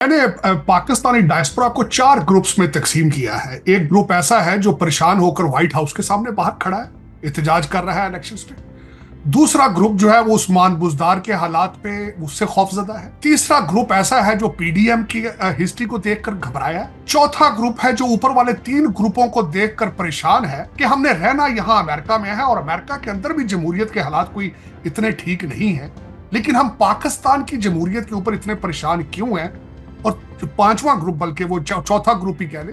मैंने पाकिस्तानी डायस्पोरा को 4 ग्रुप्स में तकसीम किया है। एक ग्रुप ऐसा है जो परेशान होकर व्हाइट हाउस के सामने बाहर खड़ा है, एहतजाज कर रहा है इलेक्शंस पे। दूसरा ग्रुप जो है वो उस्मान बुज़दार के हालात पे उससे खौफजदा है। तीसरा ग्रुप ऐसा है जो पीडीएम की हिस्ट्री को देखकर घबराया है। चौथा ग्रुप है जो ऊपर वाले 3 ग्रुपों को देखकर परेशान है कि हमने रहना यहाँ अमेरिका में है और अमेरिका के अंदर भी जमहूरियत के हालात कोई इतने ठीक नहीं है, लेकिन हम पाकिस्तान की जमहूरियत के ऊपर इतने परेशान क्यों हैं। और पांचवा ग्रुप, बल्कि वो चौथा ग्रुप ही कह ले,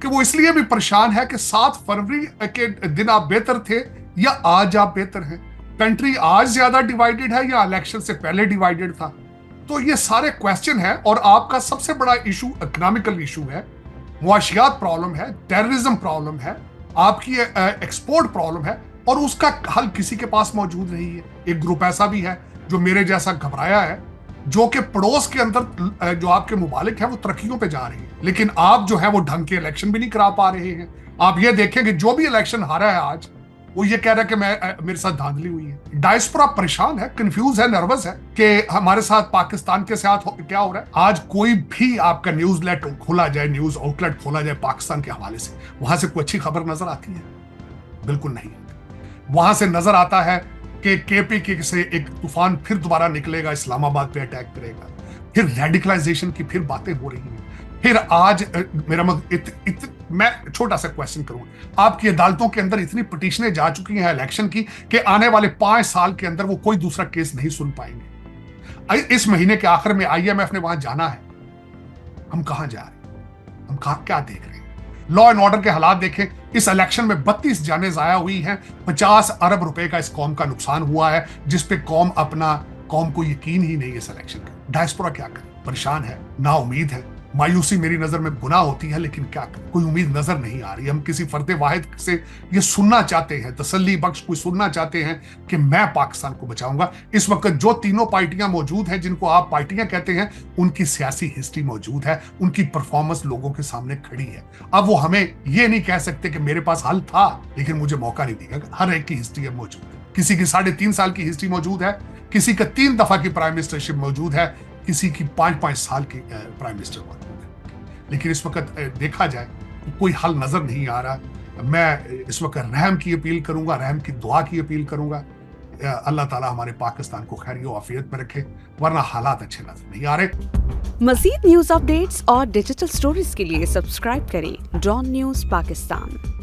कि वो इसलिए भी परेशान है कि 7 फरवरी के दिन आप बेहतर थे या आज आप बेहतर हैं। कंट्री आज ज्यादा डिवाइडेड है या इलेक्शन से पहले डिवाइडेड था। तो ये सारे क्वेश्चन है और आपका सबसे बड़ा इशू इकोनॉमिकल इशू है, मुआशियात प्रॉब्लम है, टेररिज्म प्रॉब्लम है, आपकी एक्सपोर्ट प्रॉब्लम है और उसका हल किसी के पास मौजूद नहीं है। एक ग्रुप ऐसा भी है जो मेरे जैसा घबराया है, जो कि पड़ोस के अंदर जो आपके मुबालिक है वो तरक्कियों पे जा रही है, लेकिन आप जो है वो ढंग के इलेक्शन भी नहीं करा पा रहे हैं। आप ये देखें कि जो भी इलेक्शन हारा है आज, वो ये कह रहा है कि मेरे साथ धांधली हुई है। डायस्पोरा परेशान है, कंफ्यूज है, नर्वस है कि हमारे साथ पाकिस्तान के साथ क्या हो रहा है। आज कोई भी आपका न्यूज लेट खोला जाए, न्यूज आउटलेट खोला जाए पाकिस्तान के हवाले से, वहां से कोई अच्छी खबर नजर आती है? बिल्कुल नहीं। वहां से नजर आता है कि केपीके से एक तूफान फिर दोबारा निकलेगा, इस्लामाबाद पे अटैक करेगा, फिर रेडिकलाइजेशन की फिर बातें हो रही हैं। फिर आज मेरा मैं छोटा सा क्वेश्चन करूंगा, आपकी अदालतों के अंदर इतनी पिटीशनें जा चुकी हैं इलेक्शन की कि आने वाले 5 साल के अंदर वो कोई दूसरा केस नहीं सुन पाएंगे। इस महीने के आखिर में IMF ने वहां जाना है। हम कहां जा रहे हैं? हम क्या देख रहे हैं? लॉ एंड ऑर्डर के हालात देखें। इस इलेक्शन में 32 जानें जाया हुई हैं, 50 अरब रुपए का इस कौम का नुकसान हुआ है, जिस पे कौम को यकीन ही नहीं है इस इलेक्शन का। डायस्पोरा क्या करे? परेशान है, ना उम्मीद है, मायूसी मेरी नजर में गुनाह होती है, लेकिन क्या करें, कोई उम्मीद नजर नहीं आ रही। हम किसी फर्द वाहिद से ये सुनना चाहते हैं, तसल्ली बख्श कोई सुनना चाहते हैं कि मैं पाकिस्तान को बचाऊंगा। इस वक्त जो तीनों पार्टियां मौजूद हैं, जिनको आप पार्टियां कहते हैं, उनकी सियासी हिस्ट्री मौजूद है, उनकी परफॉर्मेंस लोगों के सामने खड़ी है। अब वो हमें ये नहीं कह सकते कि मेरे पास हल था लेकिन मुझे मौका नहीं दिया। हर एक की हिस्ट्री अब मौजूद है। किसी की 3.5 साल की हिस्ट्री मौजूद है, किसी का 3 दफा की प्राइम मिनिस्टरशिप मौजूद है, किसी की 5-5 साल की प्राइम मिनिस्टर मौजूद है। लेकिन इस वक्त देखा जाए तो कोई हल नजर नहीं आ रहा। मैं इस वक्त रहम की अपील करूंगा, रहम की दुआ की अपील करूंगा। अल्लाह ताला हमारे पाकिस्तान को खैर व आफियत में रखे, वरना हालात अच्छे नजर नहीं आ रहे। मज़ीद न्यूज़ अपडेट्स और डिजिटल स्टोरीज के लिए सब्सक्राइब करें डॉन न्यूज़ पाकिस्तान।